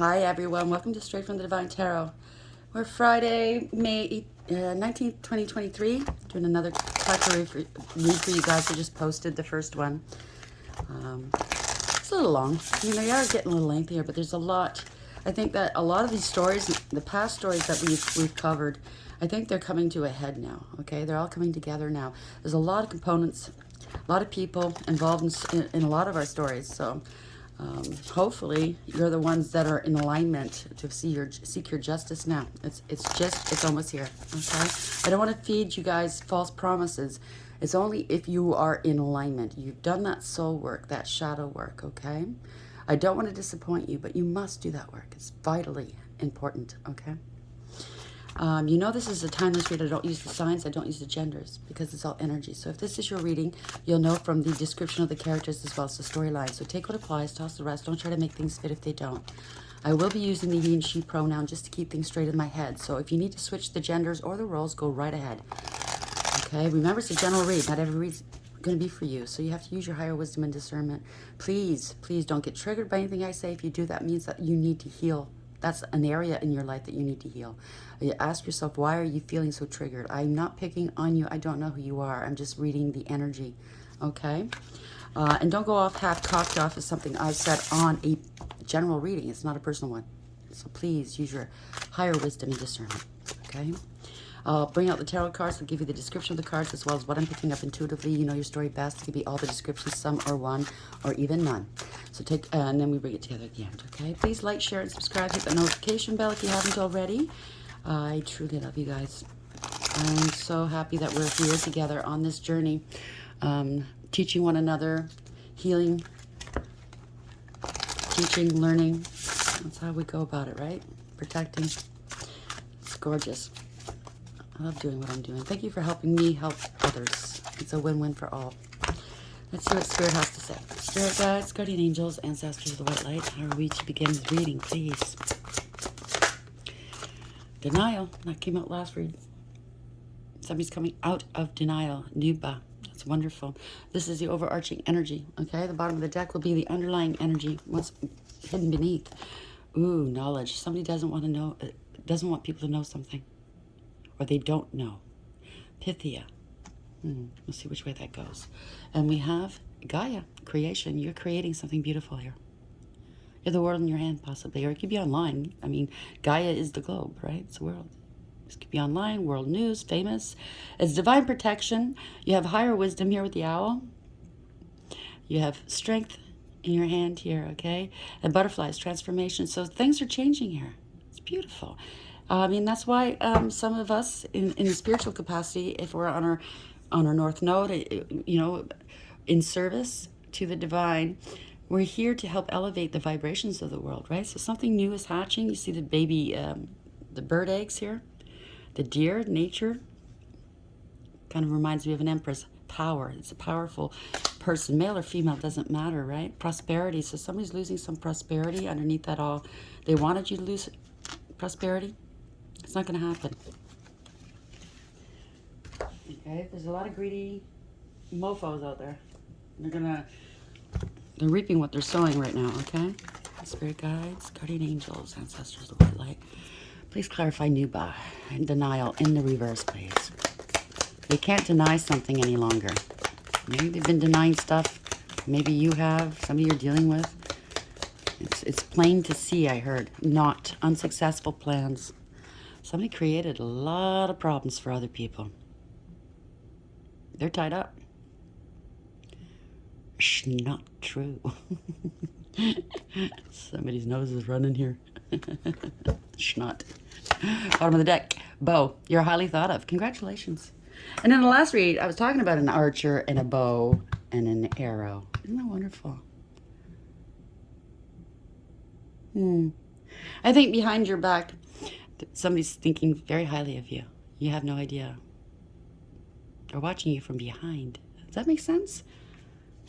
Hi everyone, welcome to Straight from the Divine Tarot. We're Friday, May 19th, 2023. Doing another read for you guys. I just posted the first one. It's a little long. I mean, they are getting a little lengthier, but there's a lot. I think that a lot of these stories, the past stories that we've covered, I think they're coming to a head now, okay? They're all coming together now. There's a lot of components, a lot of people involved in a lot of our stories, so hopefully you're the ones that are in alignment to seek your justice now. It's almost here, okay? I don't want to feed you guys false promises. It's only if you are in alignment. You've done that soul work, that shadow work, okay? I don't want to disappoint you, but you must do that work. It's vitally important, okay? You know this is a timeless read. I don't use the signs. I don't use the genders because it's all energy. So if this is your reading, you'll know from the description of the characters as well as the storyline. So take what applies, toss the rest. Don't try to make things fit if they don't. I will be using the he and she pronoun just to keep things straight in my head. So if you need to switch the genders or the roles, go right ahead. Okay, remember it's a general read. Not every read's going to be for you. So you have to use your higher wisdom and discernment. Please, please don't get triggered by anything I say. If you do, that means that you need to heal. That's an area in your life that you need to heal. You ask yourself, why are you feeling so triggered? I'm not picking on you. I don't know who you are. I'm just reading the energy, okay? And don't go off half-cocked off as something I've said on a general reading. It's not a personal one. So please use your higher wisdom and discernment, okay? I'll bring out the tarot cards. I'll give you the description of the cards as well as what I'm picking up intuitively. You know your story best. I'll give you all the descriptions, some or one, or even none. So take, and then we bring it together at the end, okay? Please like, share, and subscribe. Hit the notification bell if you haven't already. I truly love you guys. I'm so happy that we're here together on this journey, teaching one another, healing, teaching, learning. That's how we go about it, right? Protecting. It's gorgeous. I love doing what I'm doing. Thank you for helping me help others. It's a win-win for all. Let's see what Spirit has to say. Spirit guides, guardian angels, ancestors of the white light. How are we to begin this reading, please? Denial. That came out last read. Somebody's coming out of denial. Nuba. That's wonderful. This is the overarching energy, okay? The bottom of the deck will be the underlying energy. What's hidden beneath? Ooh, knowledge. Somebody doesn't want to know, doesn't want people to know something. Or they don't know. Pythia. We'll see which way that goes. And we have Gaia, creation. You're creating something beautiful here. You have the world in your hand, possibly. Or it could be online. I mean, Gaia is the globe, right? It's the world. This could be online, world news, famous. It's divine protection. You have higher wisdom here with the owl. You have strength in your hand here, okay? And butterflies, transformation. So things are changing here. It's beautiful. I mean, that's why some of us in a spiritual capacity, if we're on our North Node, you know, in service to the divine, we're here to help elevate the vibrations of the world, right? So something new is hatching. You see the baby, the bird eggs here, the deer, nature. Kind of reminds me of an empress. Power. It's a powerful person, male or female, doesn't matter, right? Prosperity. So somebody's losing some prosperity underneath that all. They wanted you to lose prosperity. It's not going to happen. Okay, there's a lot of greedy mofos out there. They're reaping what they're sowing right now, okay? Spirit guides, guardian angels, ancestors of the white light. Please clarify Nuba and denial in the reverse, please. They can't deny something any longer. Maybe they've been denying stuff. Maybe you have, somebody you're dealing with. It's plain to see, I heard. Not unsuccessful plans. Somebody created a lot of problems for other people. They're tied up. Not true. Somebody's nose is running here. Schnot. Bottom of the deck. Bow. You're highly thought of. Congratulations. And in the last read, I was talking about an archer and a bow and an arrow. Isn't that wonderful? I think behind your back, somebody's thinking very highly of you. You have no idea. They're watching you from behind. Does that make sense?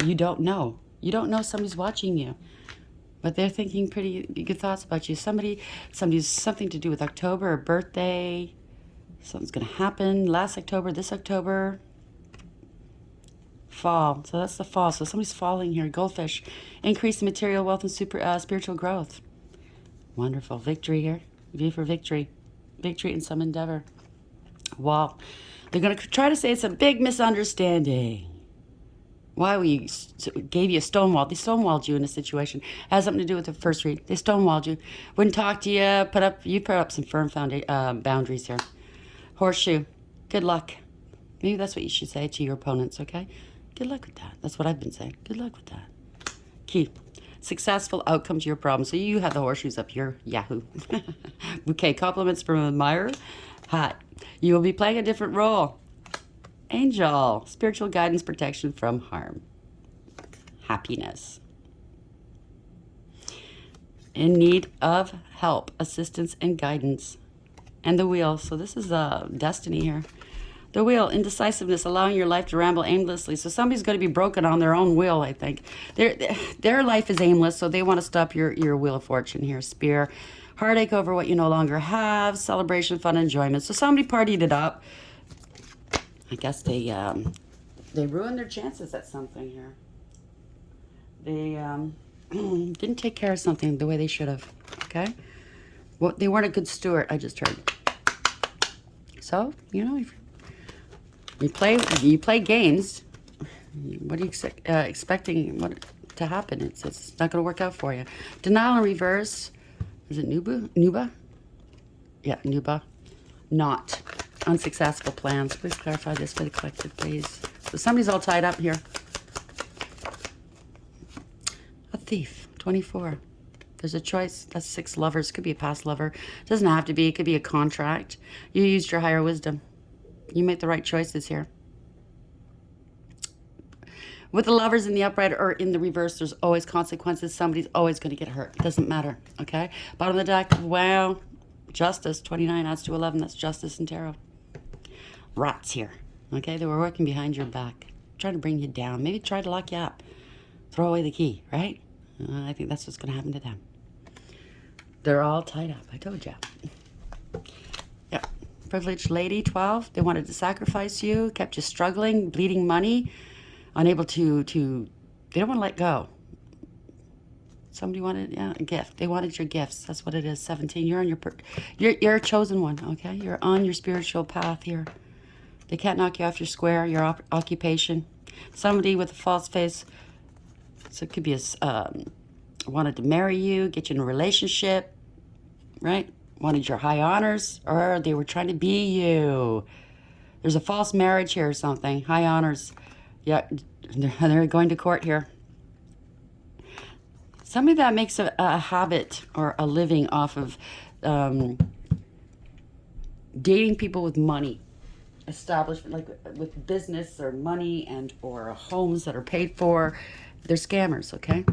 You don't know. You don't know somebody's watching you. But they're thinking pretty good thoughts about you. Somebody's something to do with October, a birthday. Something's going to happen last October, this October. Fall. So that's the fall. So somebody's falling here. Goldfish. Increase in material wealth and spiritual growth. Wonderful. Victory here. V for victory. Victory in some endeavor. Wow. They're going to try to say it's a big misunderstanding. Why we gave you a stonewall. They stonewalled you in a situation. It has something to do with the first read. They stonewalled you. Wouldn't talk to you. You put up some firm boundaries here. Horseshoe. Good luck. Maybe that's what you should say to your opponents, okay? Good luck with that. That's what I've been saying. Good luck with that. Key. Successful outcome to your problem. So you have the horseshoes up here. Yahoo. Bouquet. Compliments from an admirer. Hot. You will be playing a different role. Angel. Spiritual guidance, protection from harm. Happiness. In need of help, assistance, and guidance. And the wheel. So this is destiny here. The wheel, indecisiveness, allowing your life to ramble aimlessly. So somebody's going to be broken on their own will, I think. Their life is aimless, so they want to stop your wheel of fortune here. Spear. Heartache over what you no longer have. Celebration, fun, enjoyment. So somebody partied it up. I guess they ruined their chances at something here. They didn't take care of something the way they should have. Okay? Well, they weren't a good steward, I just heard. So, if you play games, what are you expecting to happen? It's not going to work out for you. Denial in reverse. Is it Nuba? Yeah, Nuba. Not. Unsuccessful plans. Please clarify this for the collective, please. So somebody's all tied up here. A thief. 24. There's a choice. That's 6 lovers. Could be a past lover. Doesn't have to be. It could be a contract. You used your higher wisdom. You make the right choices here. With the lovers in the upright or in the reverse, there's always consequences. Somebody's always going to get hurt. It doesn't matter. Okay? Bottom of the deck. Wow. Justice. 29 adds to 11. That's justice in tarot. Rats here. Okay? They were working behind your back. Trying to bring you down. Maybe try to lock you up. Throw away the key. Right? I think that's what's going to happen to them. They're all tied up. I told you. Yeah. Privileged lady, 12. They wanted to sacrifice you. Kept you struggling. Bleeding money. Unable to they don't want to let go. Somebody wanted, a gift. They wanted your gifts. That's what it is. 17. You're on you're a chosen one, okay? You're on your spiritual path here. They can't knock you off your square, your occupation. Somebody with a false face. So it could be wanted to marry you, get you in a relationship, right? Wanted your high honors, or they were trying to be you. There's a false marriage here or something. High honors. Yeah, they're going to court here. Somebody that makes a habit or a living off of dating people with money, establishment, like with business or money and or homes that are paid for. They're scammers, okay?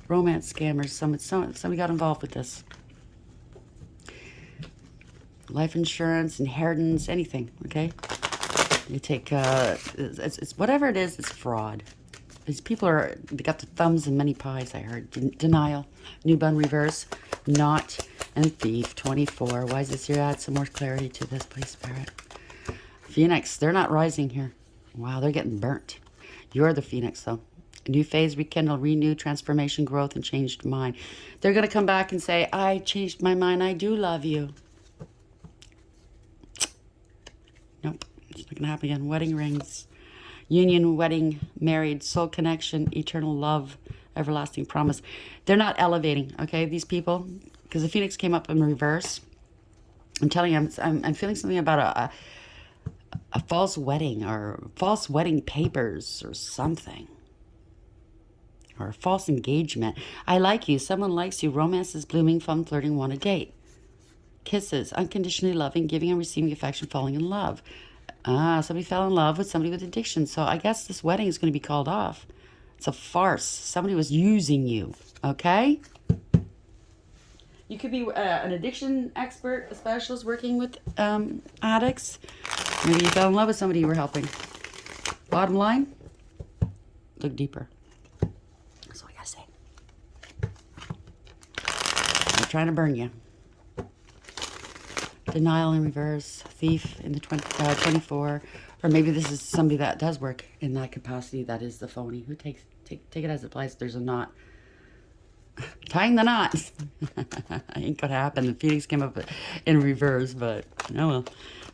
Romance scammers. Somebody got involved with this. Life insurance, inheritance, anything, okay? You take, it's whatever it is, it's fraud. These people they got the thumbs in many pies, I heard. Denial, new bun reverse, not, and thief, 24. Why is this here? Add some more clarity to this, please, Spirit. Phoenix, they're not rising here. Wow, they're getting burnt. You're the Phoenix, though. New phase, rekindle, renew, transformation, growth, and changed mind. They're going to come back and say, I changed my mind. I do love you. Nope. It's not going to happen again. Wedding rings. Union, wedding, married, soul connection, eternal love, everlasting promise. They're not elevating, okay, these people? Because the Phoenix came up in reverse. I'm telling you, I'm feeling something about a false wedding or false wedding papers or something. Or a false engagement. I like you. Someone likes you. Romance is blooming, fun, flirting, want a date. Kisses, unconditionally loving, giving and receiving affection, falling in love. Somebody fell in love with somebody with addiction. So I guess this wedding is going to be called off. It's a farce. Somebody was using you. Okay? You could be an addiction expert, a specialist working with addicts. Maybe you fell in love with somebody you were helping. Bottom line, look deeper. That's all I gotta say. I'm trying to burn you. Denial in reverse, thief in the 24, or maybe this is somebody that does work in that capacity. That is the phony. Who take it as it applies. There's a not. Tying the knots. Ain't gonna happen. The Phoenix came up in reverse, but oh well.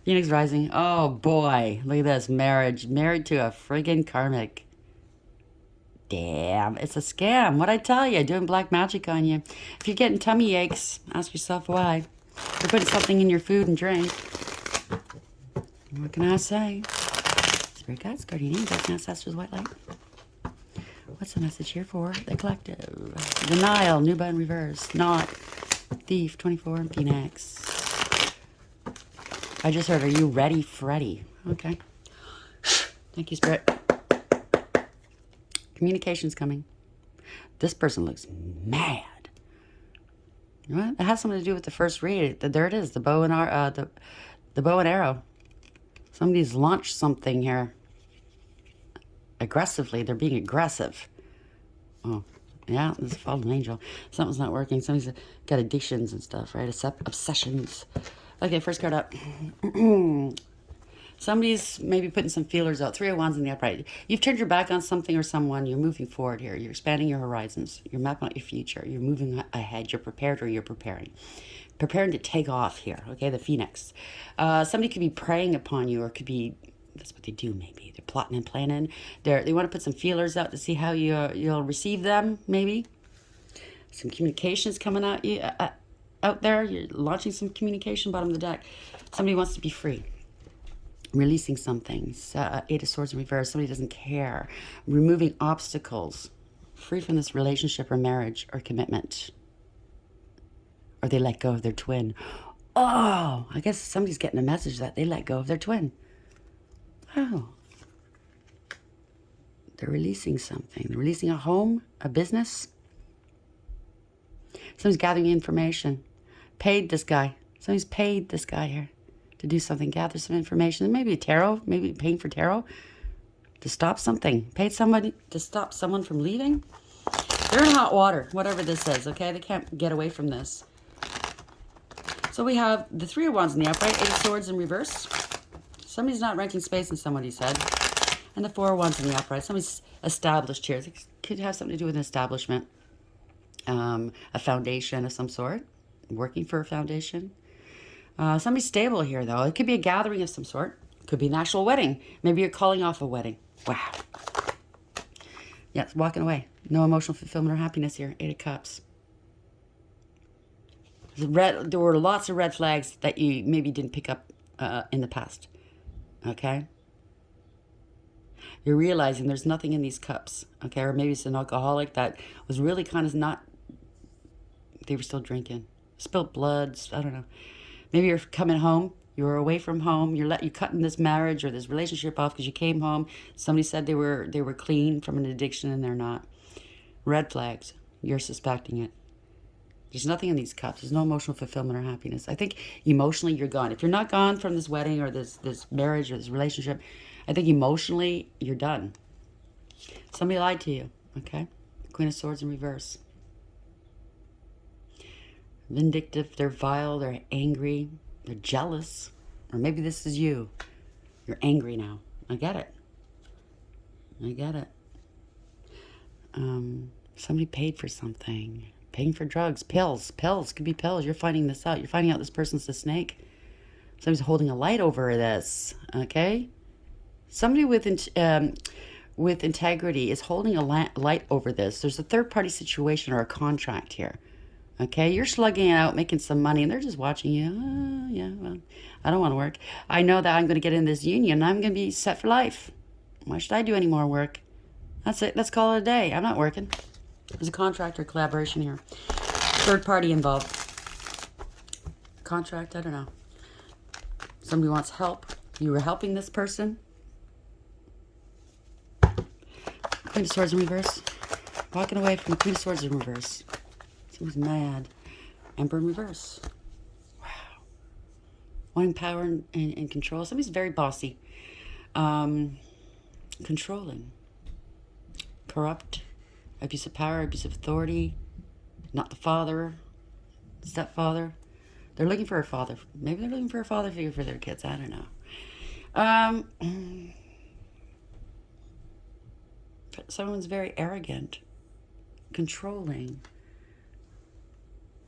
Phoenix rising. Oh boy, look at this. Marriage. Married to a friggin' karmic. Damn, it's a scam. What'd I tell you? Doing black magic on you. If you're getting tummy aches, ask yourself why. They're putting something in your food and drink. What can I say? Spirit guides, guardian angels, ancestors, white light. What's the message here for the collective? Denial, Nuba in reverse. Not. Thief, 24, and Phoenix. I just heard, are you ready, Freddy? Okay. Thank you, Spirit. Communication's coming. This person looks mad. You know what? It has something to do with the first read. There it is, the bow and the bow and arrow. Somebody's launched something here. Aggressively. They're being aggressive. Oh, yeah, this is a fallen angel. Something's not working. Somebody's got addictions and stuff, right? Obsessions. Okay, first card up. Somebody's maybe putting some feelers out. 3 of Wands in the upright. You've turned your back on something or someone. You're moving forward here. You're expanding your horizons. You're mapping out your future. You're moving ahead. You're prepared or you're preparing. Preparing to take off here, okay? The Phoenix. Somebody could be preying upon you, or could be, that's what they do maybe. They're plotting and planning. They want to put some feelers out to see how you'll receive them, maybe. Some communications coming out there. You're launching some communication, bottom of the deck. Somebody wants to be free. Releasing some things. 8 of Swords in reverse. Somebody doesn't care. Removing obstacles. Free from this relationship or marriage or commitment. Or they let go of their twin. Oh, I guess somebody's getting a message that they let go of their twin. Oh. They're releasing something. They're releasing a home, a business. Somebody's gathering information. Paid this guy. Somebody's paid this guy here to do something, gather some information. Maybe a tarot, maybe paying for tarot to stop something. Paid somebody to stop someone from leaving. They're in hot water, whatever this is, okay? They can't get away from this. So we have the 3 of Wands in the upright, 8 of Swords in reverse. Somebody's not renting space in somebody's head. And the 4 of Wands in the upright. Somebody's established here. It could have something to do with an establishment. A foundation of some sort. Working for a foundation. Somebody's stable here, though. It could be a gathering of some sort. It could be an actual wedding. Maybe you're calling off a wedding. Wow. Yes, walking away. No emotional fulfillment or happiness here. 8 of Cups. There were lots of red flags that you maybe didn't pick up in the past. Okay? You're realizing there's nothing in these cups. Okay? Or maybe it's an alcoholic that was really kind of not... They were still drinking. Spilled blood. I don't know. Maybe you're coming home. You're away from home. You're cutting this marriage or this relationship off because you came home. Somebody said they were clean from an addiction and they're not. Red flags. You're suspecting it. There's nothing in these cups. There's no emotional fulfillment or happiness. I think emotionally you're gone. If you're not gone from this wedding or this marriage or this relationship, I think emotionally you're done. Somebody lied to you, okay? Queen of Swords in reverse. Vindictive, they're vile, they're angry, they're jealous. Or maybe this is you. You're angry now. I get it. I get it. Somebody paid for something. Paying for drugs, pills. Pills, could be pills. You're finding this out. You're finding out this person's a snake. Somebody's holding a light over this, okay? Somebody with integrity is holding a light over this. There's a third-party situation or a contract here, okay? You're slugging it out, making some money, and they're just watching you. Yeah, well, I don't want to work. I know that I'm going to get in this union. I'm going to be set for life. Why should I do any more work? That's it. Let's call it a day. I'm not working. There's a contract or collaboration here. Third party involved. Contract, I don't know. Somebody wants help. You were helping this person. Queen of Swords in reverse. Walking away from the Queen of Swords in reverse. Seems mad. Emperor in reverse. Wow. Wanting power and control. Somebody's very bossy. Controlling. Corrupt. Abuse of power, abuse of authority. Not the father. Stepfather. They're looking for a father. Maybe they're looking for a father figure for their kids. I don't know. Someone's very arrogant. Controlling.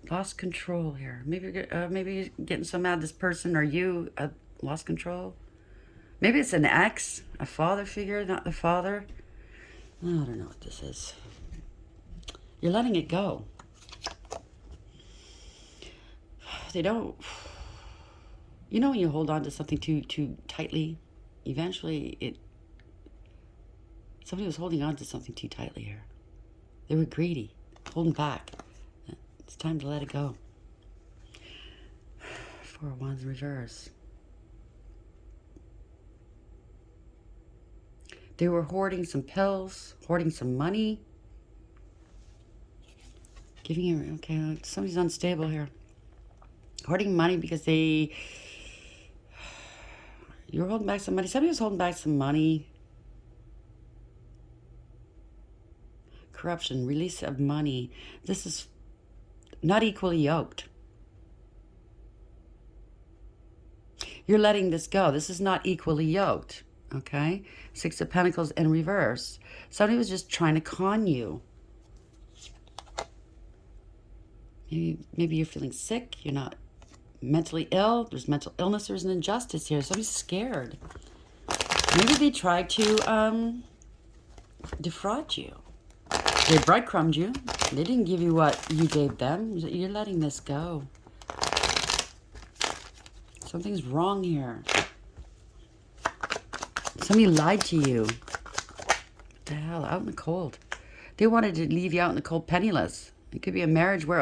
Lost control here. Maybe you're getting so mad this person or you lost control. Maybe it's an ex, a father figure, not the father. I don't know what this is. You're letting it go. They don't... You know when you hold on to something too tightly, eventually somebody was holding on to something too tightly here. They were greedy, holding back. It's time to let it go. Four of Wands reverse. They were hoarding some pills, hoarding some money. Giving you, okay, somebody's unstable here. Hoarding money because you're holding back some money. Somebody was holding back some money. Corruption, release of money. This is not equally yoked. You're letting this go. This is not equally yoked. Okay? Six of Pentacles in reverse. Somebody was just trying to con you. Maybe you're feeling sick. You're not mentally ill. There's mental illness. There's an injustice here. Somebody's scared. Maybe they tried to defraud you. They breadcrumbed you. They didn't give you what you gave them. You're letting this go. Something's wrong here. Somebody lied to you. What the hell? Out in the cold. They wanted to leave you out in the cold penniless. It could be a marriage where,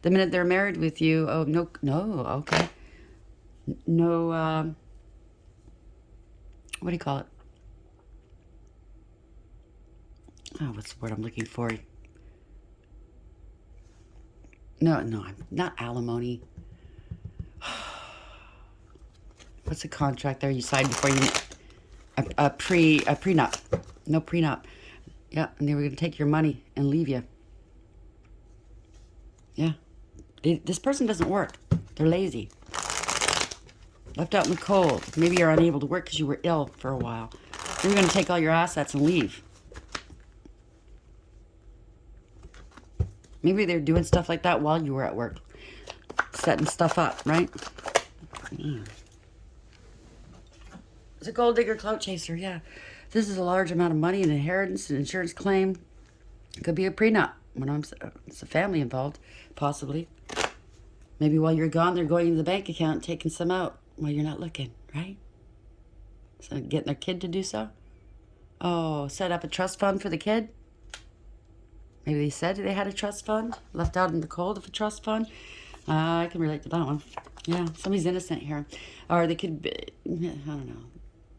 the minute they're married with you, okay. No, what do you call it? Oh, what's the word I'm looking for? No, I'm not alimony. What's a contract there you signed before you... A prenup. No prenup. Yeah, and they were going to take your money and leave you. Yeah. This person doesn't work. They're lazy. Left out in the cold. Maybe you're unable to work because you were ill for a while. They were going to take all your assets and leave. Maybe they're doing stuff like that while you were at work. Setting stuff up, right? It's a gold digger, clout chaser, yeah. This is a large amount of money, an inheritance, an insurance claim. It could be a prenup. It's a family involved, possibly. Maybe while you're gone, they're going to the bank account, taking some out while you're not looking, right? So getting their kid to do so. Oh, set up a trust fund for the kid. Maybe they said they had a trust fund, left out in the cold of a trust fund. I can relate to that one. Yeah, somebody's innocent here. Or they could be, I don't know.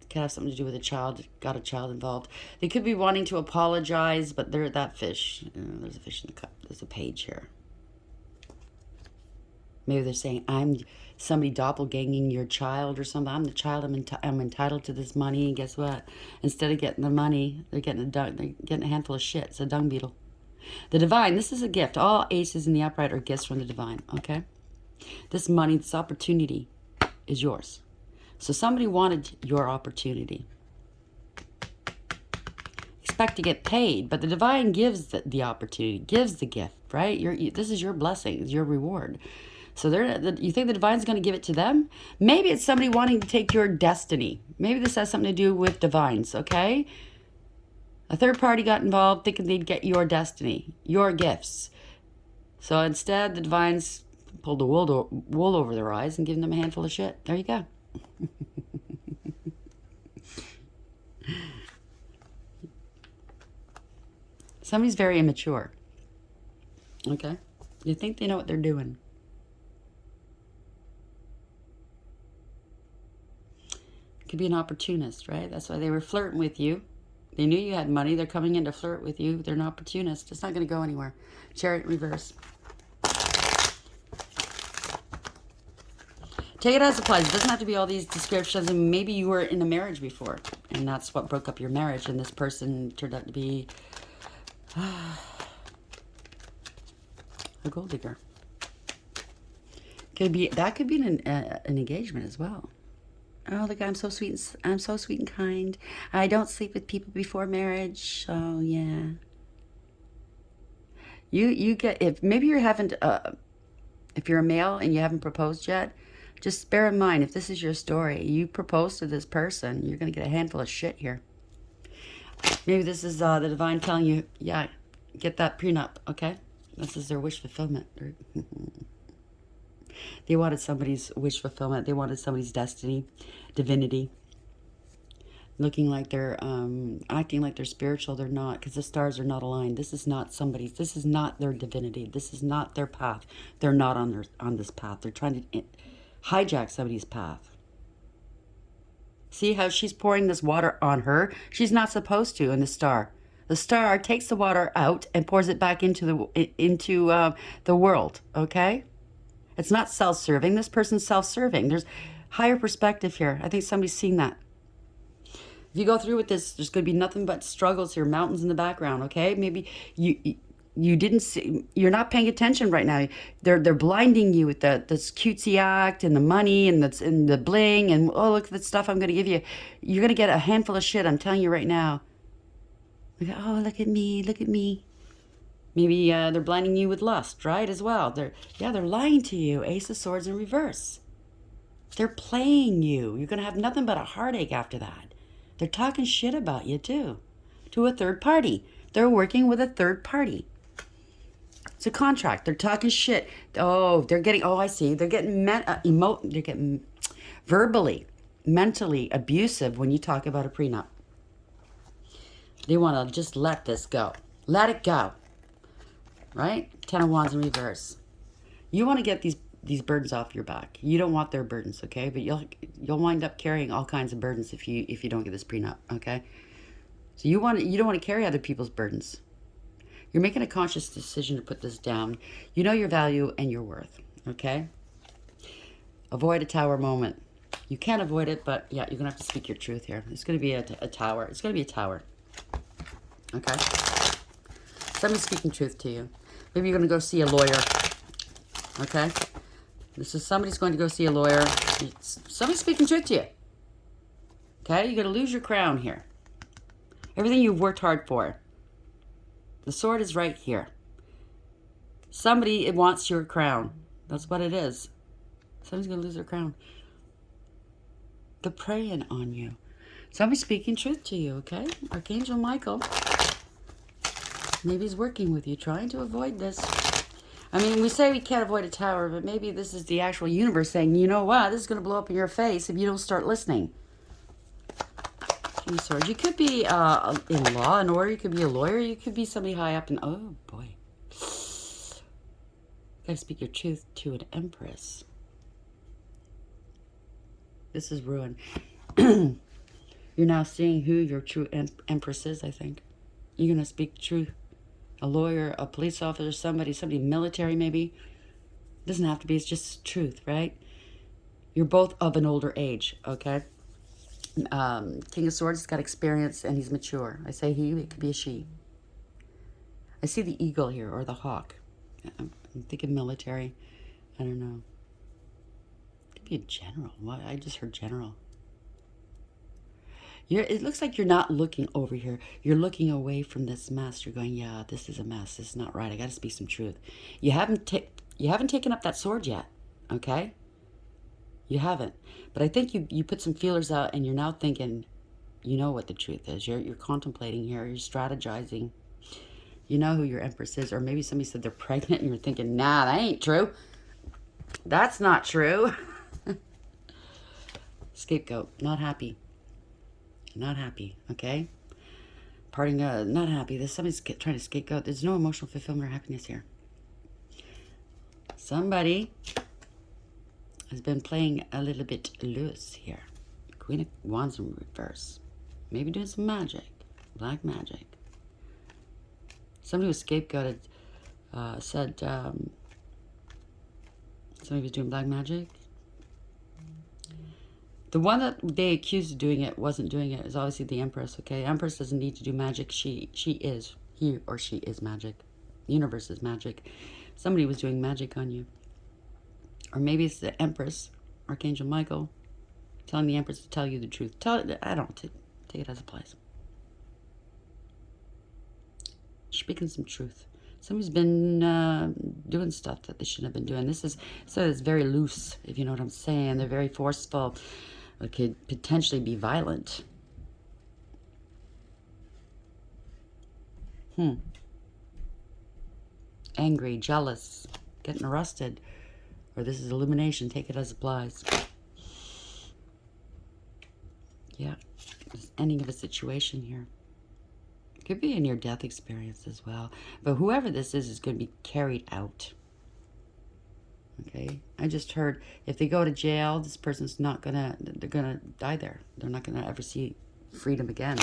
It could have something to do with a child, got a child involved. They could be wanting to apologize, but they're that fish. There's a fish in the cup. There's a page here. Maybe they're saying, I'm somebody doppelganging your child or something. I'm the child. I'm entitled to this money. And guess what? Instead of getting the money, they're getting a handful of shit. It's a dung beetle. The divine, this is a gift. All aces in the upright are gifts from the divine, okay? This money, this opportunity is yours. So somebody wanted your opportunity. Expect to get paid, but the divine gives the opportunity, gives the gift, right? This is your blessing, it's your reward. So you think the divine's going to give it to them? Maybe it's somebody wanting to take your destiny. Maybe this has something to do with divines, okay? A third party got involved thinking they'd get your destiny, your gifts. So instead, the divines pulled the wool over their eyes and given them a handful of shit. There you go. Somebody's very immature. Okay? You think they know what they're doing. Could be an opportunist, right? That's why they were flirting with you. They knew you had money. They're coming in to flirt with you. They're an opportunist. It's not going to go anywhere. Chariot reverse. Take it as it applies. It doesn't have to be all these descriptions. And maybe you were in a marriage before, and that's what broke up your marriage. And this person turned out to be a gold digger. That could be an engagement as well. Oh, look, I'm so sweet and kind. I don't sleep with people before marriage. Oh, yeah. You get, if maybe you're having If you're a male and you haven't proposed yet, just bear in mind, if this is your story, you propose to this person, you're going to get a handful of shit here. Maybe this is the divine telling you, yeah, get that prenup, okay? This is their wish fulfillment. They wanted somebody's wish fulfillment. They wanted somebody's destiny, divinity. Looking like they're, acting like they're spiritual. They're not, because the stars are not aligned. This is not somebody's, this is not their divinity. This is not their path. They're not on this path. They're trying to hijack somebody's path. See how she's pouring this water on her? She's not supposed to in the star. The star takes the water out and pours it back into the world, okay? It's not self-serving. This person's self-serving. There's higher perspective here. I think somebody's seen that. If you go through with this, there's going to be nothing but struggles here, mountains in the background, okay? Maybe you didn't see, you're not paying attention right now. They're blinding you with this cutesy act and the money and the bling and, oh, look at the stuff I'm going to give you. You're going to get a handful of shit, I'm telling you right now. Oh, look at me, look at me. Maybe they're blinding you with lust, right, as well. They're lying to you. Ace of Swords in reverse. They're playing you. You're going to have nothing but a heartache after that. They're talking shit about you, too, to a third party. They're working with a third party. It's a contract. They're talking shit. Oh, they're getting, oh, I see. They're getting, they're getting verbally, mentally abusive when you talk about a prenup. They want to just let this go. Let it go. Right? 10 of Wands in reverse. You want to get these burdens off your back. You don't want their burdens, okay? But you'll wind up carrying all kinds of burdens if you don't get this prenup, okay? So you don't want to carry other people's burdens. You're making a conscious decision to put this down. You know your value and your worth, okay? Avoid a tower moment. You can't avoid it, but yeah, you're going to have to speak your truth here. It's going to be a tower. It's going to be a tower, okay? Somebody's speaking truth to you. Maybe you're going to go see a lawyer, okay? This is somebody's going to go see a lawyer. Somebody's speaking truth to you, okay? You're going to lose your crown here. Everything you've worked hard for. The sword is right here. Somebody wants your crown. That's what it is. Somebody's going to lose their crown. They're preying on you. Somebody's speaking truth to you, okay? Archangel Michael. Maybe he's working with you, trying to avoid this. I mean, we say we can't avoid a tower, but maybe this is the actual universe saying, you know what, this is going to blow up in your face if you don't start listening. King of Swords. You could be in law and order. You could be a lawyer. You could be somebody high up in... Oh, boy. Gotta speak your truth to an empress. This is ruin. You're now seeing who your true empress is, I think. You're going to speak truth. A lawyer, a police officer, somebody military maybe. It doesn't have to be. It's just truth, right? You're both of an older age, okay? King of Swords has got experience and he's mature. I say he, it could be a she. I see the eagle here, or the hawk. I'm thinking military. I don't know. It could be a general. What? I just heard general. It looks like you're not looking over here. You're looking away from this mess. You're going, yeah, this is a mess. This is not right. I got to speak some truth. You haven't taken up that sword yet, okay? You haven't. But I think you put some feelers out and you're now thinking, you know what the truth is. You're contemplating here. You're strategizing. You know who your empress is. Or maybe somebody said they're pregnant and you're thinking, nah, that ain't true. That's not true. Scapegoat. Not happy. Not happy, okay? Parting, not happy. There's somebody's trying to scapegoat. There's no emotional fulfillment or happiness here. Somebody has been playing a little bit loose here. Queen of Wands in reverse. Maybe doing some magic. Black magic. Somebody was scapegoated. Said somebody was doing black magic. The one that they accused of doing it wasn't doing it. Is obviously the Empress, okay? Empress doesn't need to do magic. He or she is magic. The universe is magic. Somebody was doing magic on you. Or maybe it's the Empress, Archangel Michael, telling the Empress to tell you the truth. I don't take it as a place. Speaking some truth. Somebody's been doing stuff that they shouldn't have been doing. This is, so it's very loose, if you know what I'm saying. They're very forceful. It could potentially be violent. Angry, jealous, getting arrested. Or this is illumination. Take it as it applies. Yeah. This ending of a situation here. Could be a near-death experience as well. But whoever this is going to be carried out. Okay? I just heard if they go to jail, this person's not going to, they're going to die there. They're not going to ever see freedom again.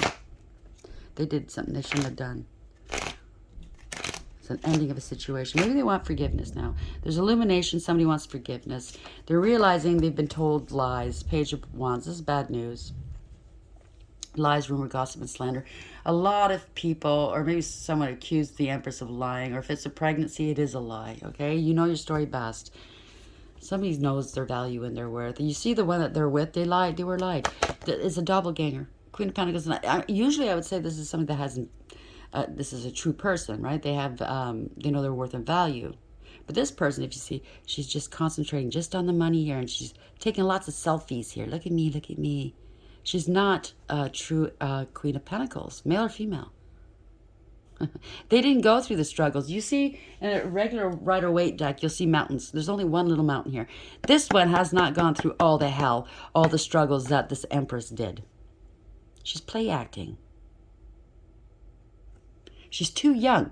They did something they shouldn't have done. It's an ending of a situation. Maybe they want forgiveness now. There's illumination. Somebody wants forgiveness. They're realizing they've been told lies. Page of Wands. This is bad news. Lies, rumor, gossip, and slander. A lot of people, or maybe someone accused the Empress of lying, or if it's a pregnancy, it is a lie, okay? You know your story best. Somebody knows their value and their worth. You see the one that they're with, they lied, they were lied. It's a doppelganger. Queen of Pentacles. Usually I would say this is somebody that hasn't, this is a true person, right? They have, they know their worth and value. But this person, if you see, she's just concentrating just on the money here, and she's taking lots of selfies here. Look at me, look at me. She's not a true Queen of Pentacles, male or female. They didn't go through the struggles. You see, in a regular Rider-Waite deck, you'll see mountains. There's only one little mountain here. This one has not gone through all the hell, all the struggles that this Empress did. She's play acting. She's too young.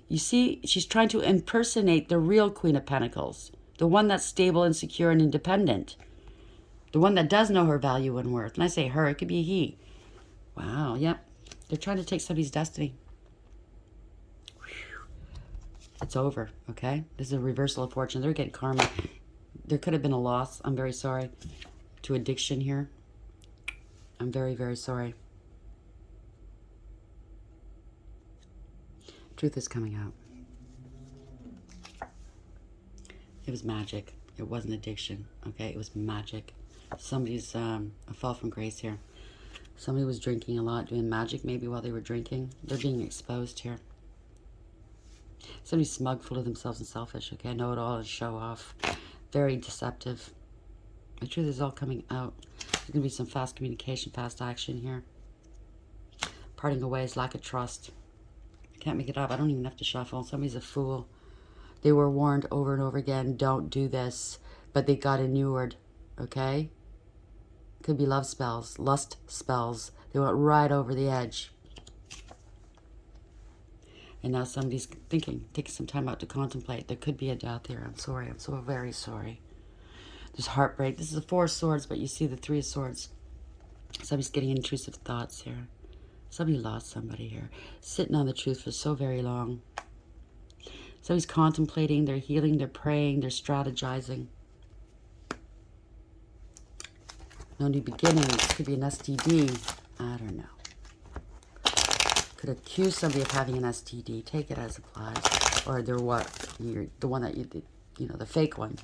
You see, she's trying to impersonate the real Queen of Pentacles, the one that's stable and secure and independent. The one that does know her value and worth. And I say her, it could be he. Wow, yep. They're trying to take somebody's destiny. Whew. It's over, okay? This is a reversal of fortune. They're getting karma. There could have been a loss. I'm very sorry. To addiction here. I'm very, very sorry. Truth is coming out. It was magic. It wasn't addiction, okay? It was magic. Somebody's a fall from grace here. Somebody was drinking a lot, doing magic maybe while they were drinking. They're being exposed here. Somebody's smug, full of themselves and selfish, okay? Know it all and show off. Very deceptive. The truth is all coming out. There's going to be some fast communication, fast action here. Parting of ways, lack of trust. I can't make it up. I don't even have to shuffle. Somebody's a fool. They were warned over and over again, don't do this. But they got inured, okay? Could be love spells, lust spells. They went right over the edge. And now somebody's thinking, taking some time out to contemplate. There could be a death here. I'm sorry. I'm so very sorry. There's heartbreak. This is the Four of Swords, but you see the Three of Swords. Somebody's getting intrusive thoughts here. Somebody lost somebody here. Sitting on the truth for so very long. Somebody's contemplating. They're healing. They're praying. They're strategizing. No new beginnings. Could be an STD. I don't know. Could accuse somebody of having an STD. Take it as applies. Or they're what? You're the one that you did, you know, the fake one.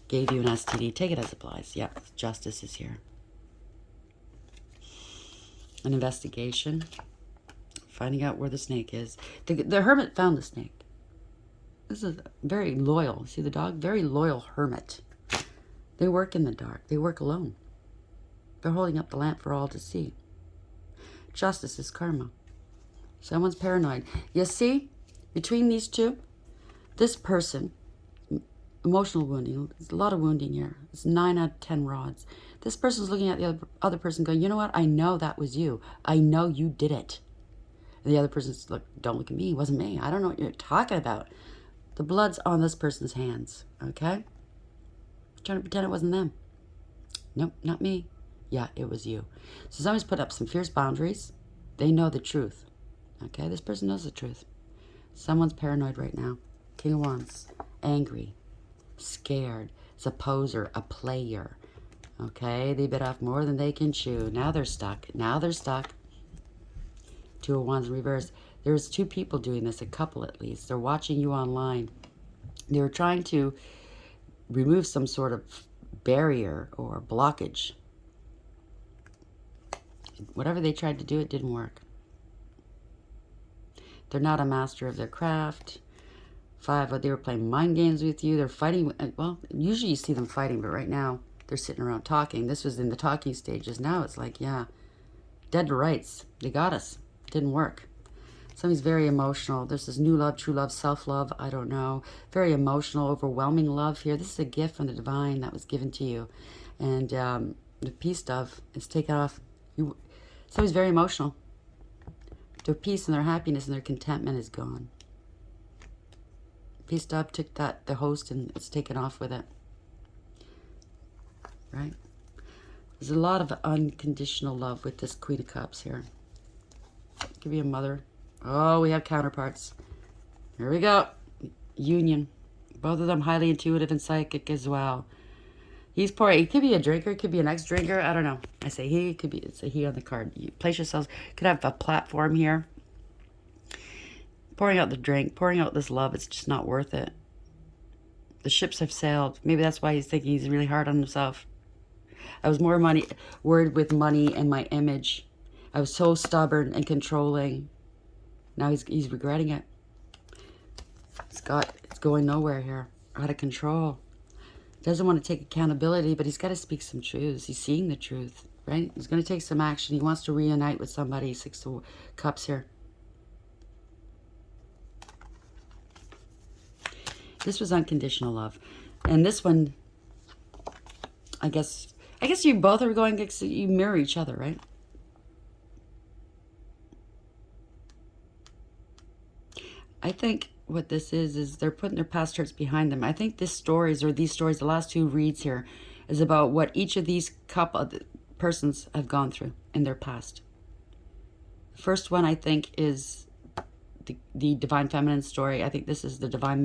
Gave you an STD. Take it as applies. Yep. Justice is here. An investigation. Finding out where the snake is. The hermit found the snake. This is very loyal. See the dog? Very loyal hermit. They work in the dark. They work alone. They're holding up the lamp for all to see. Justice is karma. Someone's paranoid. You see, between these two, this person, emotional wounding, there's a lot of wounding here. It's 9 out of 10 rods. This person's looking at the other person going, you know what? I know that was you. I know you did it. And the other person's like, don't look at me. It wasn't me. I don't know what you're talking about. The blood's on this person's hands, okay? Trying to pretend it wasn't them. Nope, not me. Yeah, it was you. So somebody's put up some fierce boundaries. They know the truth. Okay, this person knows the truth. Someone's paranoid right now. King of Wands. Angry. Scared. It's a poser. A player. Okay, they bit off more than they can chew. Now they're stuck. Now they're stuck. Two of Wands in reverse. There's two people doing this. A couple at least. They're watching you online. They were trying to remove some sort of barrier or blockage. Whatever they tried to do, it didn't work. They're not a master of their craft. 5, they were playing mind games with you. They're fighting. Well, usually you see them fighting, but right now they're sitting around talking. This was in the talking stages. Now it's like, yeah, dead to rights. They got us. Didn't work. Somebody's very emotional. There's this new love, true love, self-love. I don't know. Very emotional, overwhelming love here. This is a gift from the divine that was given to you. And the peace dove is taken off. Somebody's very emotional. Their peace and their happiness and their contentment is gone. Peace dove took the host, and it's taken off with it. Right? There's a lot of unconditional love with this Queen of Cups here. Could be a mother. Oh, we have counterparts. Here we go. Union. Both of them highly intuitive and psychic as well. He's pouring. He could be a drinker. It could be an ex-drinker. I don't know. I say he. It could be. It's a he on the card. You place yourselves. Could have a platform here. Pouring out the drink. Pouring out this love. It's just not worth it. The ships have sailed. Maybe that's why he's thinking he's really hard on himself. I was more worried with money and my image. I was so stubborn and controlling. Now he's regretting it. It's going nowhere here. Out of control. Doesn't want to take accountability, but he's got to speak some truths. He's seeing the truth, right? He's going to take some action. He wants to reunite with somebody. 6 of Cups here. This was unconditional love. And this one, I guess you both are going to, you mirror each other, right? I think what this is they're putting their past hurts behind them. I think these stories, the last 2 reads here, is about what each of these persons have gone through in their past. The first one, I think, is the divine feminine story. I think this is the divine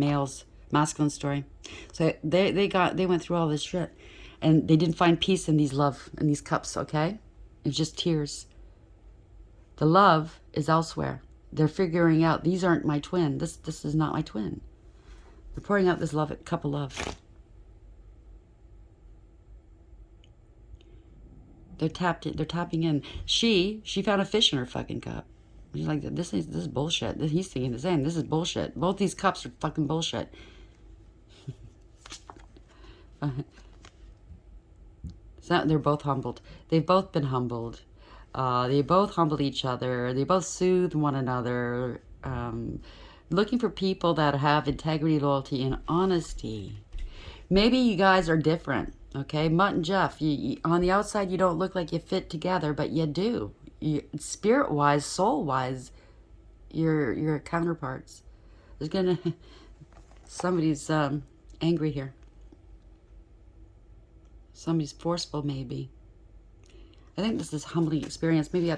masculine story. So they went through all this shit, and they didn't find peace in these cups. Okay, it's just tears. The love is elsewhere. They're figuring out, these aren't my twin. This is not my twin. They're pouring out this cup of love. They're tapping in. She found a fish in her fucking cup. She's like, this is bullshit. He's thinking the same. This is bullshit. Both these cups are fucking bullshit. So they're both humbled. They've both been humbled. They both humble each other. They both soothe one another. Looking for people that have integrity, loyalty, and honesty. Maybe you guys are different, okay? Mutt and Jeff, on the outside, you don't look like you fit together, but you do. Spirit-wise, soul-wise, you're counterparts. Somebody's angry here. Somebody's forceful, maybe. I think this is a humbling experience. Maybe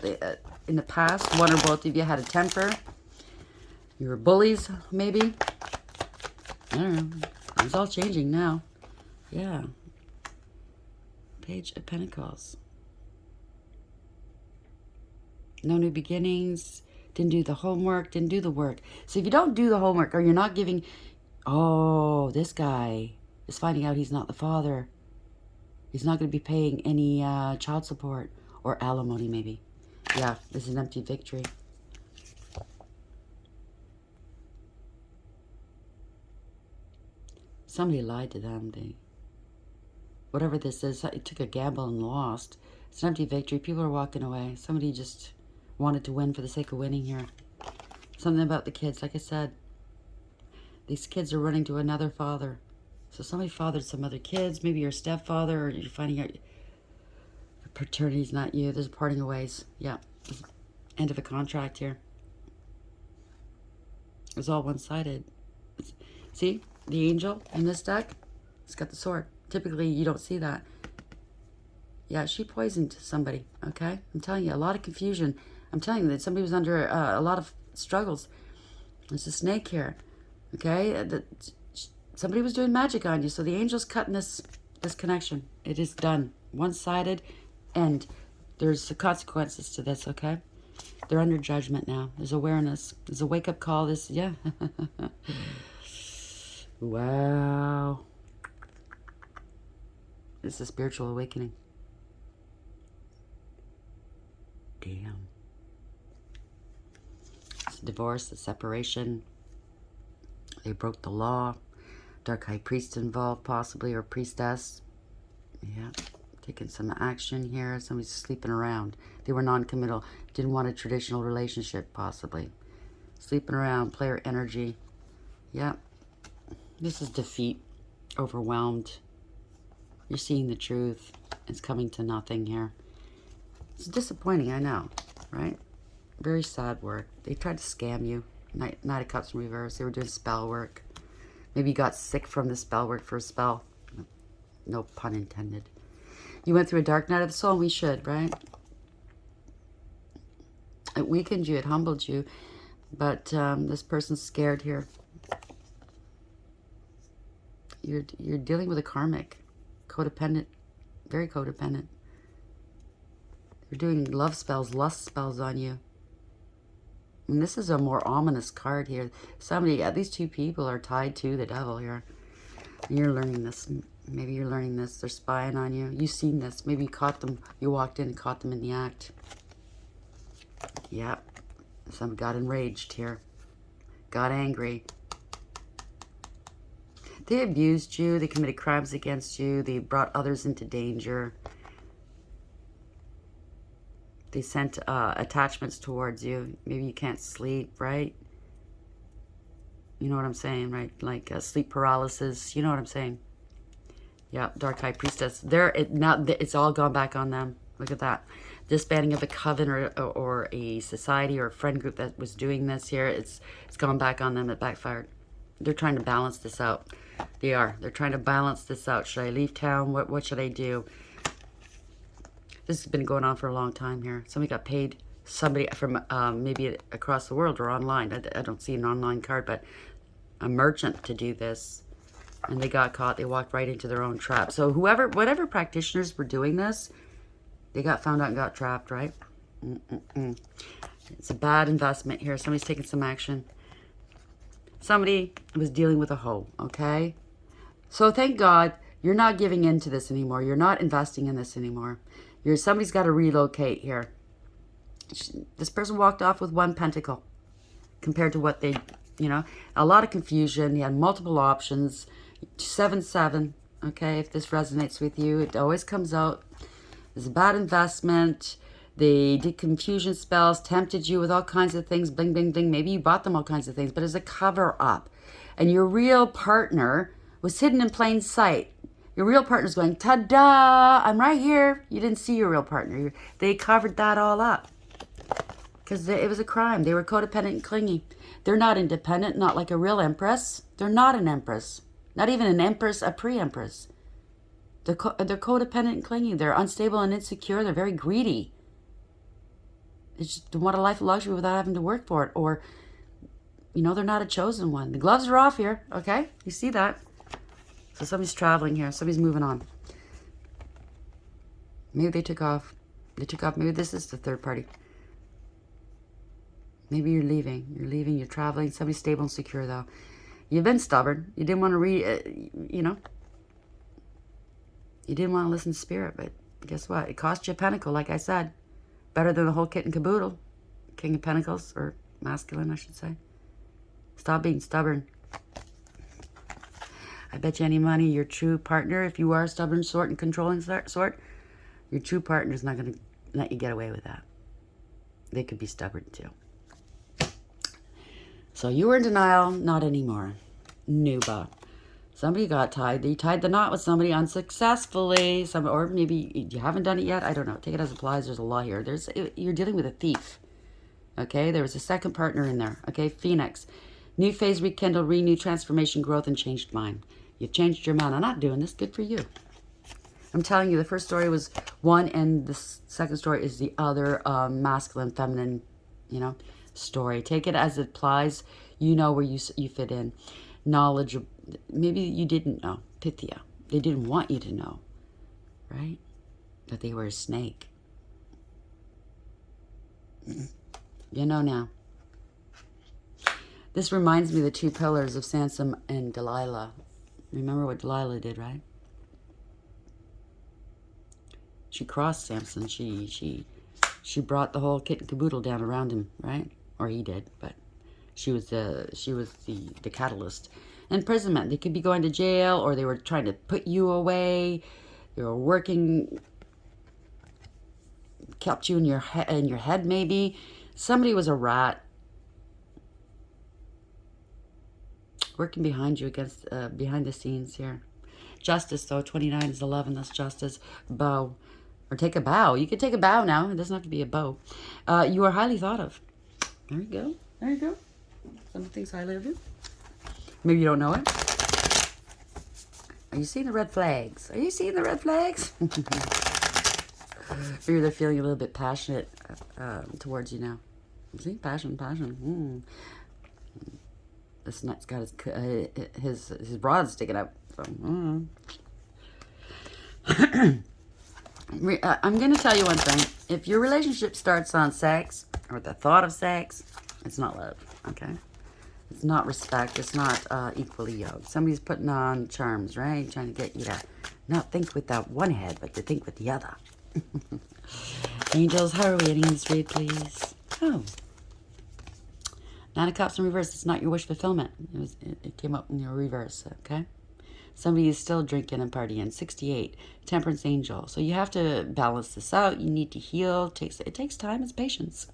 in the past, one or both of you had a temper. You were bullies, maybe. I don't know. It's all changing now. Yeah. Page of Pentacles. No new beginnings. Didn't do the homework. Didn't do the work. So if you don't do the homework, or you're not giving... Oh, this guy is finding out he's not the father. He's not going to be paying any child support or alimony, maybe. Yeah, this is an empty victory. Somebody lied to them. Whatever this is, it took a gamble and lost. It's an empty victory. People are walking away. Somebody just wanted to win for the sake of winning here. Something about the kids. Like I said, these kids are running to another father. So somebody fathered some other kids. Maybe you're a stepfather, or you're finding out paternity's not you. There's a parting of ways. Yeah. End of a contract here. It's all one-sided. See? The angel in this deck, it's got the sword. Typically, you don't see that. Yeah, she poisoned somebody, okay? I'm telling you, a lot of confusion. I'm telling you that somebody was under a lot of struggles. There's a snake here, okay? Somebody was doing magic on you, so the angel's cutting this connection. It is done. One-sided, and there's consequences to this, okay? They're under judgment now. There's awareness. There's a wake-up call. Yeah. Wow. It's a spiritual awakening. Damn. a divorce, a separation. They broke the law. Dark High Priest involved, possibly, or priestess. Yeah, taking some action here. Somebody's sleeping around. They were non-committal. Didn't want a traditional relationship, possibly. Sleeping around, player energy. Yeah. This is defeat. Overwhelmed. You're seeing the truth. It's coming to nothing here. It's disappointing, I know, right? Very sad work. They tried to scam you. Knight of Cups in reverse. They were doing spell work. Maybe you got sick from the spell work for a spell. No pun intended. You went through a dark night of the soul, and we should, right? It weakened you. It humbled you. But this person's scared here. You're dealing with a karmic. Codependent. Very codependent. They're doing love spells, lust spells on you. And this is a more ominous card here. Somebody, at least two people, are tied to the devil here. And you're learning this. Maybe you're learning this. They're spying on you. You've seen this. Maybe you caught them. You walked in and caught them in the act. Yep. Some got enraged here. Got angry. They abused you. They committed crimes against you. They brought others into danger. They sent attachments towards you. Maybe you can't sleep, right? You know what I'm saying, right? Like sleep paralysis. You know what I'm saying? Yeah, Dark High Priestess. Now it's all gone back on them. Look at that. Disbanding of a coven or a society or a friend group that was doing this here. It's gone back on them. It backfired. They're trying to balance this out. They are. They're trying to balance this out. Should I leave town? What should I do? This has been going on for a long time here. Somebody got paid. Somebody from maybe across the world or online. I don't see an online card, but a merchant to do this. And they got caught. They walked right into their own trap. So whatever practitioners were doing this, they got found out and got trapped, right? It's a bad investment here. Somebody's taking some action. Somebody was dealing with a hoe, okay? So thank God you're not giving in to this anymore. You're not investing in this anymore. Somebody's got to relocate here. This person walked off with one pentacle compared to what they, a lot of confusion. He had multiple options. 7-7, okay? If this resonates with you, it always comes out. It's a bad investment. They did confusion spells, tempted you with all kinds of things, bling, bling, bling. Maybe you bought them all kinds of things, but it's a cover-up. And your real partner was hidden in plain sight. Your real partner's going, ta-da, I'm right here. You didn't see your real partner. They covered that all up because it was a crime. They were codependent and clingy. They're not independent, not like a real empress. They're not an empress. Not even an empress, a pre-empress. They're codependent and clingy. They're unstable and insecure. They're very greedy. They just want a life of luxury without having to work for it. Or, they're not a chosen one. The gloves are off here, okay? You see that? So somebody's traveling here. Somebody's moving on. Maybe they took off. Maybe this is the third party. Maybe you're leaving. You're traveling. Somebody's stable and secure, though. You've been stubborn. You didn't want to you didn't want to listen to spirit, but guess what? It cost you a pentacle, like I said. Better than the whole kit and caboodle. King of Pentacles, or masculine, I should say. Stop being stubborn. I bet you any money your true partner, if you are a stubborn sort and controlling sort, your true partner is not going to let you get away with that. They could be stubborn too. So you were in denial, not anymore. Nuba. Somebody got tied. You tied the knot with somebody unsuccessfully. Or maybe you haven't done it yet. I don't know. Take it as it applies. There's a law here. You're dealing with a thief. Okay? There was a second partner in there. Okay? Phoenix. New phase, rekindle, renew, transformation, growth, and changed mind. You've changed your mind. I'm not doing this. Good for you. I'm telling you, the first story was one, and the second story is the other masculine, feminine, story. Take it as it applies. You know where you fit in. Knowledge. Maybe you didn't know. Pythia. They didn't want you to know. Right? That they were a snake. You know now. This reminds me of the two pillars of Samson and Delilah. Remember what Delilah did, right? She crossed Samson. She brought the whole kit and caboodle down around him, right? Or he did, but She was the catalyst. Imprisonment. They could be going to jail, or they were trying to put you away. They were working, kept you in your head maybe. Somebody was a rat working behind you, against behind the scenes here. Justice, though, 29 is 11. That's justice. Bow. Or take a bow. You could take a bow now. It doesn't have to be a bow. You are highly thought of. There you go. There you go. Someone thinks highly of you. Maybe you don't know it. Are you seeing the red flags? Are you seeing the red flags? Maybe they're feeling a little bit passionate towards you now. See? Passion. This nut's got his rod sticking up. So, I'm going to tell you one thing. If your relationship starts on sex, or the thought of sex, it's not love, okay? It's not respect. It's not equally yoked. Somebody's putting on charms, right? Trying to get you to not think with that one head, but to think with the other. Angels, how are we ending this read, please? Oh. Nine of Cups in reverse. It's not your wish fulfillment. It came up in your reverse, okay? Somebody is still drinking and partying. 68. Temperance angel. So you have to balance this out. You need to heal. It takes time. It's patience.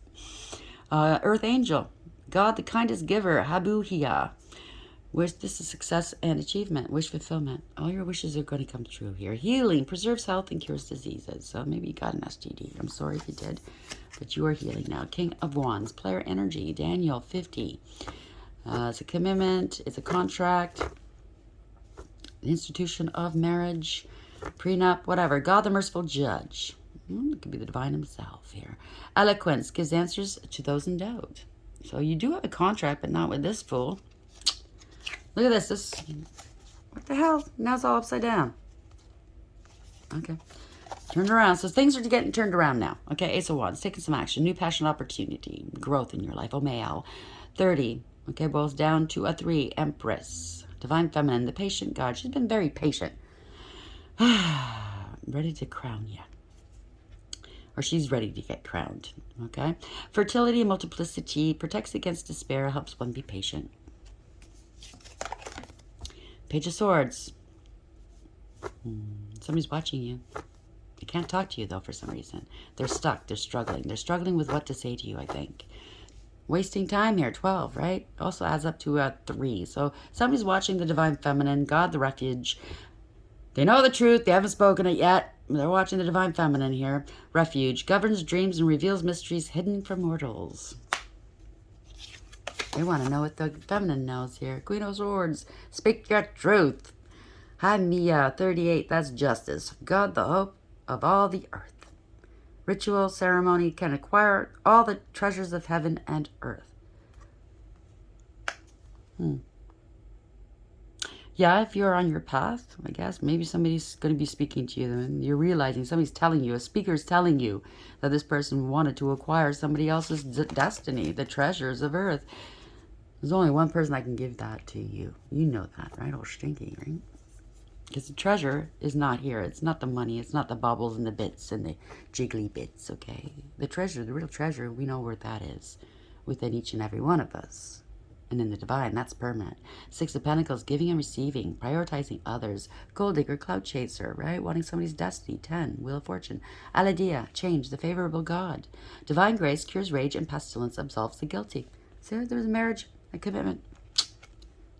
Earth angel. God, the kindest giver. Habuhia. Wish this is success and achievement. Wish fulfillment. All your wishes are going to come true here. Healing. Preserves health and cures diseases. So maybe you got an STD. I'm sorry if you did. But you are healing now. King of Wands. Player energy. Daniel, 50. It's a commitment. It's a contract. The institution of marriage. Prenup. Whatever. God, the merciful judge. It could be the divine himself here. Eloquence. Gives answers to those in doubt. So you do have a contract, but not with this fool. Look at this. What the hell? Now it's all upside down. Okay. Turned around. So things are getting turned around now. Okay, Ace of Wands. Taking some action. New passion, opportunity. Growth in your life. Omeal. 30. Okay, boils down to a 3. Empress. Divine feminine. The patient God. She's been very patient. Ready to crown you. Or she's ready to get crowned. Okay. Fertility and multiplicity. Protects against despair. Helps one be patient. Page of Swords. Somebody's watching you. They can't talk to you, though, for some reason. They're stuck. They're struggling. They're struggling with what to say to you, I think. Wasting time here. 12, right? Also adds up to a 3. So somebody's watching the divine feminine. God, the refuge. They know the truth. They haven't spoken it yet. They're watching the divine feminine here. Refuge. Governs dreams and reveals mysteries hidden from mortals. They want to know what the feminine knows here. Queen of Swords. Speak your truth. Hania, 38. That's justice. God, the hope of all the earth. Ritual, ceremony can acquire all the treasures of heaven and earth. Yeah, if you're on your path, I guess, maybe somebody's going to be speaking to you, and you're realizing somebody's telling you, a speaker's telling you that this person wanted to acquire somebody else's destiny, the treasures of earth. There's only one person I can give that to you. You know that, right? Oh, stinky, right? Because the treasure is not here. It's not the money. It's not the bubbles and the bits and the jiggly bits, okay? The treasure, the real treasure, we know where that is within each and every one of us. And in the divine, that's permanent. 6 of Pentacles, giving and receiving, prioritizing others. Gold digger, cloud chaser, right? Wanting somebody's destiny. 10, Wheel of Fortune. Aladia, change, the favorable God. Divine grace cures rage and pestilence, absolves the guilty. See, there's a marriage, a commitment.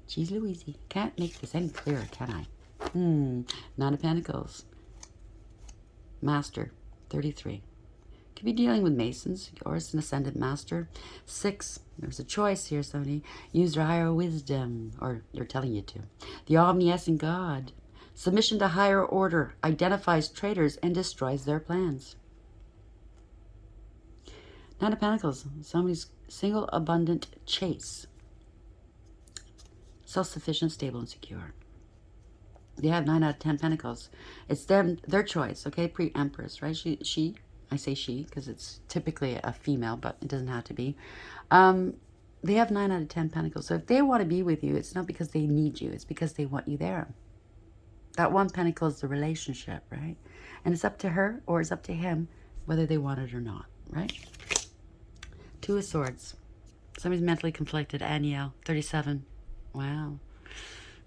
Jeez Louise, can't make this any clearer, can I? 9 of Pentacles. Master, 33. Could be dealing with Masons, or it's an ascendant master. 6, there's a choice here, somebody. Use your higher wisdom, or they're telling you to. The omniscient God. Submission to higher order identifies traitors and destroys their plans. 9 of Pentacles, somebody's single, abundant chase. Self-sufficient, stable, and secure. They have 9 out of 10 Pentacles. It's their choice, okay? Pre-Empress, right? She, I say she because it's typically a female, but it doesn't have to be. They have 9 out of 10 Pentacles. So if they want to be with you, it's not because they need you. It's because they want you there. That 1 Pentacle is the relationship, right? And it's up to her or it's up to him whether they want it or not, right? 2 of Swords. Somebody's mentally conflicted. Aniel, 37. Wow.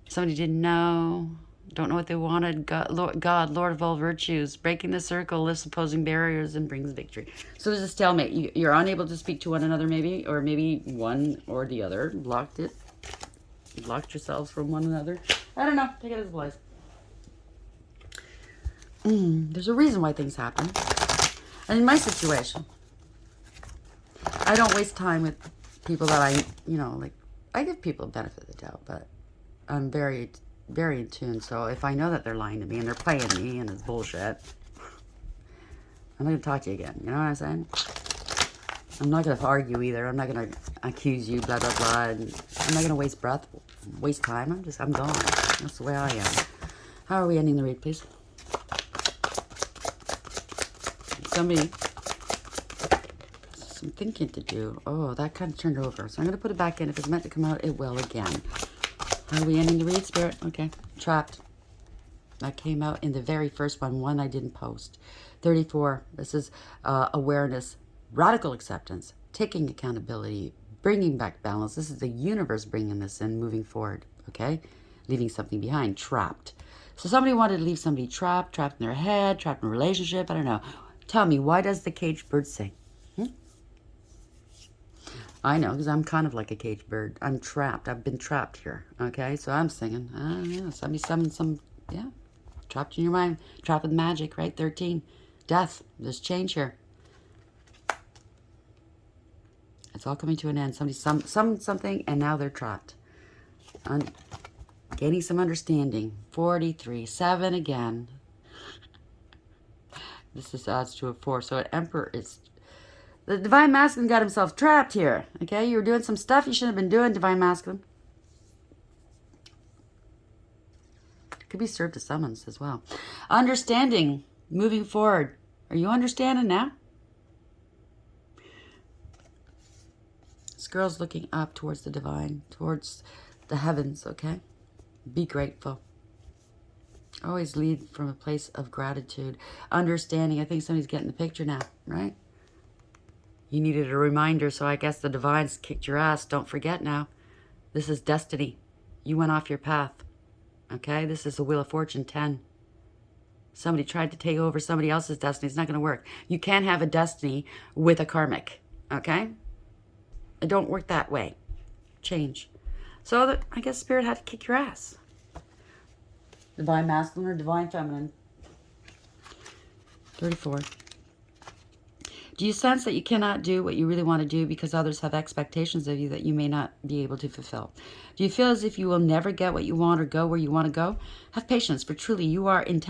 Somebody didn't know. Don't know what they wanted. God, Lord of all virtues. Breaking the circle, lifts opposing barriers, and brings victory. So there's a stalemate. You're unable to speak to one another, maybe. Or maybe one or the other blocked it. Blocked yourselves from one another. I don't know. Take it as it lies. There's a reason why things happen. And in my situation, I don't waste time with people that I give people a benefit of the doubt, but I'm very, very in tune. So if I know that they're lying to me and they're playing me and it's bullshit, I'm not going to talk to you again. You know what I'm saying? I'm not going to argue either. I'm not going to accuse you, blah, blah, blah. And I'm not going to waste time. I'm gone. That's the way I am. How are we ending the read, please? Somebody, some thinking to do. Oh, that kind of turned over. So I'm going to put it back in. If it's meant to come out, it will again. How are we ending the read, Spirit? Okay. Trapped. That came out in the very first one I didn't post. 34. This is awareness, radical acceptance, taking accountability, bringing back balance. This is the universe bringing this in, moving forward. Okay? Leaving something behind. Trapped. So somebody wanted to leave somebody trapped in their head, trapped in a relationship. I don't know. Tell me, why does the caged bird sing? I know, because I'm kind of like a caged bird. I'm trapped. I've been trapped here. Okay, so I'm singing. Yeah, somebody summoned some, yeah. Trapped in your mind. Trapped with magic, right? 13. Death. There's change here. It's all coming to an end. Somebody summoned something, and now they're trapped. Gaining some understanding. 43. 7 again. This is odds to a 4. So an emperor is... The Divine Masculine got himself trapped here. Okay? You were doing some stuff you shouldn't have been doing, Divine Masculine. Could be served as summons as well. Understanding. Moving forward. Are you understanding now? This girl's looking up towards the divine. Towards the heavens, okay? Be grateful. Always lead from a place of gratitude. Understanding. I think somebody's getting the picture now, right? You needed a reminder, so I guess the divines kicked your ass. Don't forget now. This is destiny. You went off your path. Okay? This is the Wheel of Fortune 10. Somebody tried to take over somebody else's destiny. It's not going to work. You can't have a destiny with a karmic. Okay? It don't work that way. Change. So I guess Spirit had to kick your ass. Divine Masculine or Divine Feminine. 34. Do you sense that you cannot do what you really want to do because others have expectations of you that you may not be able to fulfill? Do you feel as if you will never get what you want or go where you want to go? Have patience, for truly you are in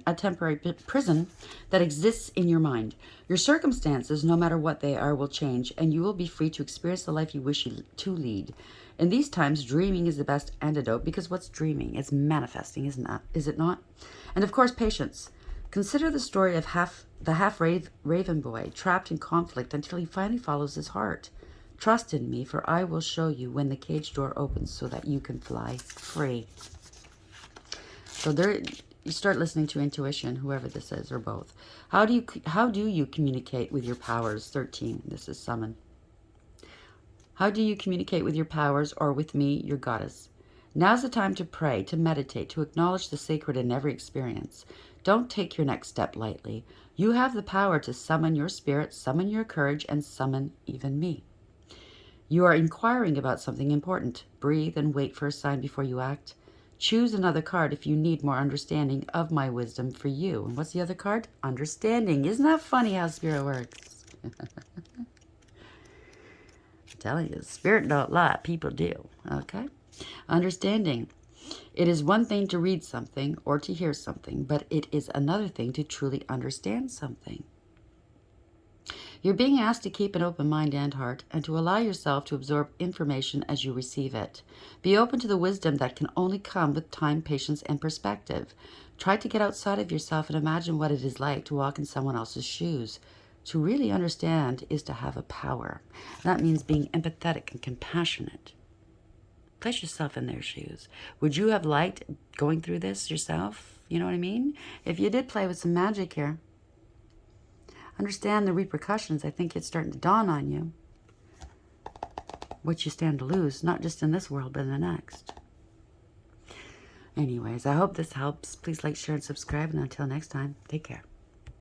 a temporary prison that exists in your mind. Your circumstances, no matter what they are, will change, and you will be free to experience the life you wish to lead. In these times, dreaming is the best antidote, because what's dreaming? It's manifesting, is it not? And of course, patience. Consider the story of the half-raven boy, trapped in conflict until he finally follows his heart. Trust in me, for I will show you when the cage door opens so that you can fly free. So there, you start listening to intuition, whoever this is, or both. How do you communicate with your powers? 13. This is summon. How do you communicate with your powers, or with me, your goddess? Now's the time to pray, to meditate, to acknowledge the sacred in every experience. Don't take your next step lightly. You have the power to summon your spirit, summon your courage, and summon even me. You are inquiring about something important. Breathe and wait for a sign before you act. Choose another card if you need more understanding of my wisdom for you. And what's the other card? Understanding. Isn't that funny how Spirit works? I'm telling you, Spirit don't lie. People do. Okay? Understanding. It is one thing to read something or to hear something, but it is another thing to truly understand something. You're being asked to keep an open mind and heart, and to allow yourself to absorb information as you receive it. Be open to the wisdom that can only come with time, patience, and perspective. Try to get outside of yourself and imagine what it is like to walk in someone else's shoes. To really understand is to have a power. That means being empathetic and compassionate. Place yourself in their shoes. Would you have liked going through this yourself? You know what I mean? If you did play with some magic here, understand the repercussions. I think it's starting to dawn on you. what you stand to lose, not just in this world, but in the next. Anyways, I hope this helps. Please like, share, and subscribe. And until next time, take care.